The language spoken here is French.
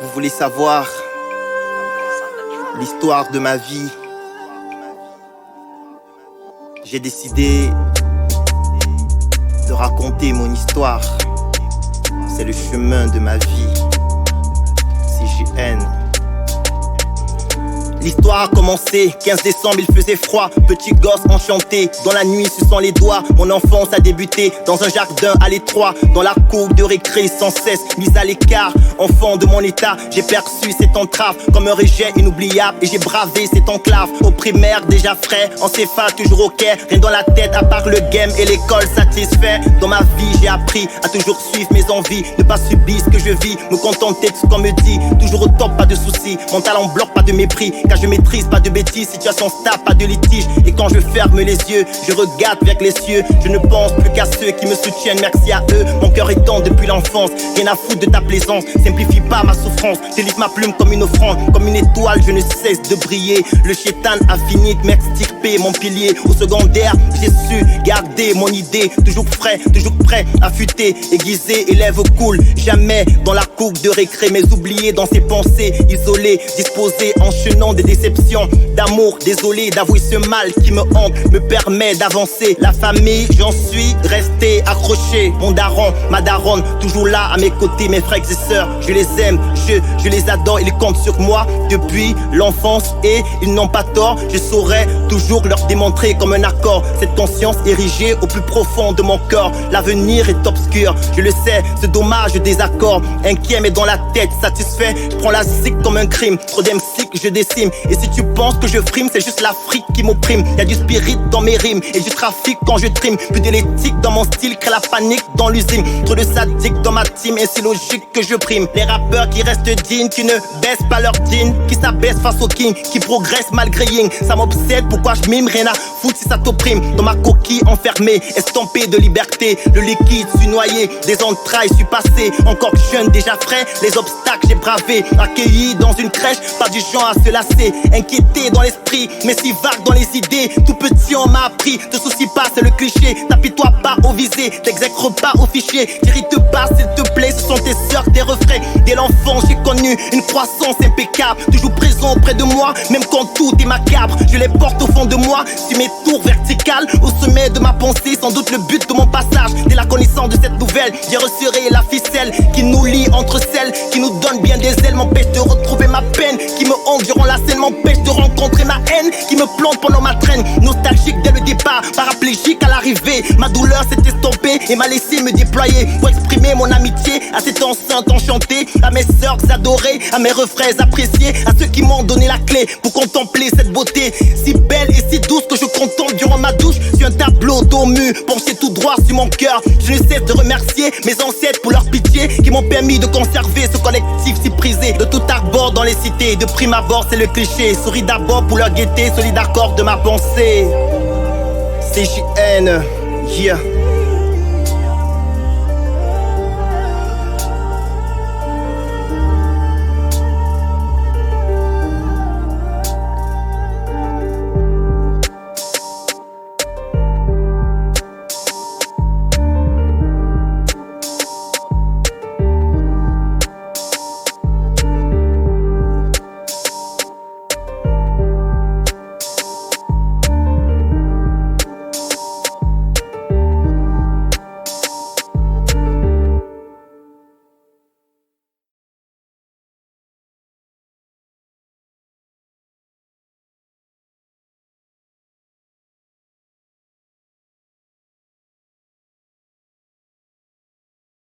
Vous voulez savoir l'histoire de ma vie? J'ai décidé de raconter mon histoire. C'est le chemin de ma vie. CJN. L'histoire a commencé, 15 décembre il faisait froid. Petit gosse enchanté, dans la nuit suçant les doigts. Mon enfance a débuté dans un jardin à l'étroit. Dans la cour de récré sans cesse, mise à l'écart. Enfant de mon état, j'ai perçu cette entrave comme un rejet inoubliable. Et j'ai bravé cette enclave. Au primaire déjà frais, en CFA toujours au quai. Rien dans la tête à part le game et l'école satisfait. Dans ma vie j'ai appris à toujours suivre mes envies. Ne pas subir ce que je vis, me contenter de ce qu'on me dit. Toujours au top, pas de soucis, mon talent bloque, pas de mépris. Car je maîtrise, pas de bêtises, situation stable, pas de litige. Et quand je ferme les yeux, je regarde vers les cieux. Je ne pense plus qu'à ceux qui me soutiennent, merci à eux. Mon cœur est tendre depuis l'enfance, rien à foutre de ta plaisance. Simplifie pas ma souffrance, délivre ma plume comme une offrande. Comme une étoile, je ne cesse de briller. Le chétan a fini de m'extirper, mon pilier. Au secondaire, j'ai su garder mon idée. Toujours frais, toujours prêt, affûté, aiguisé, élève cool. Jamais dans la cour de récré, mais oublié dans ses pensées. Isolé, disposé, enchaînant des déceptions d'amour, désolé d'avouer ce mal qui me hante, me permet d'avancer. La famille, j'en suis resté accroché. Mon daron, ma daronne, toujours là à mes côtés. Mes frères et sœurs, je les aime, je les adore. Ils comptent sur moi depuis l'enfance et ils n'ont pas tort. Je saurais toujours leur démontrer comme un accord cette conscience érigée au plus profond de mon corps. L'avenir est obscur, je le sais, ce dommage désaccord. Inquiet mais dans la tête satisfait, je prends la zik comme un crime. Trop d'MC que je décime. Et si tu penses que je frime, c'est juste l'Afrique qui m'opprime. Y'a du spirit dans mes rimes et du trafic quand je trime. Plus d'électrique dans mon style, crée la panique dans l'usine. Trop de sadiques dans ma team et c'est logique que je prime. Les rappeurs qui restent dignes, qui ne baissent pas leur jean, qui s'abaissent face au king, qui progressent malgré Ying. Ça m'obsède, pourquoi je mime, rien à foutre si ça t'opprime. Dans ma coquille enfermée, estampée de liberté. Le liquide, suis noyé, des entrailles, suis passé. Encore jeune, déjà frais, les obstacles j'ai bravé. Accueilli dans une crèche, pas du genre à se lasser. Inquiété dans l'esprit, mais si vague dans les idées. Tout petit on m'a appris, te soucie pas c'est le cliché. Tapis-toi pas au visé, t'exècres pas au fichier. T'irrites pas s'il te plaît, ce sont tes sœurs, tes refrains. Dès l'enfant j'ai connu une croissance impeccable. Toujours présent auprès de moi, même quand tout est macabre. Je les porte au fond de moi, sur mes tours verticales. Au sommet de ma pensée, sans doute le but de mon passage. Dès la connaissance de cette nouvelle, j'ai resserré la ficelle qui nous lie entre celles qui nous donnent bien des ailes. M'empêche de retrouver ma peine, qui me hante durant la scène. M'empêche de rencontrer ma haine, qui me plante pendant ma traîne. Nostalgique dès le départ, paraplégique à l'arrivée. Ma douleur s'est estompée et m'a laissé me déployer pour exprimer mon amitié à cette enceinte enchantée. À mes sœurs adorées, à mes refrains appréciés, à ceux qui m'ont donné la clé pour contempler cette beauté si belle et si douce que je contemple durant ma douche. Sur un tableau d'eau mûr, penché tout droit sur mon cœur. Je ne cesse de remercier mes ancêtres pour leur pitié qui m'ont permis de conserver ce collectif si prisé. De tout arbor dans les cités, de prime abord c'est le cliché. Souris d'abord pour leur gaieté, solide accord de ma pensée. CJN, yeah.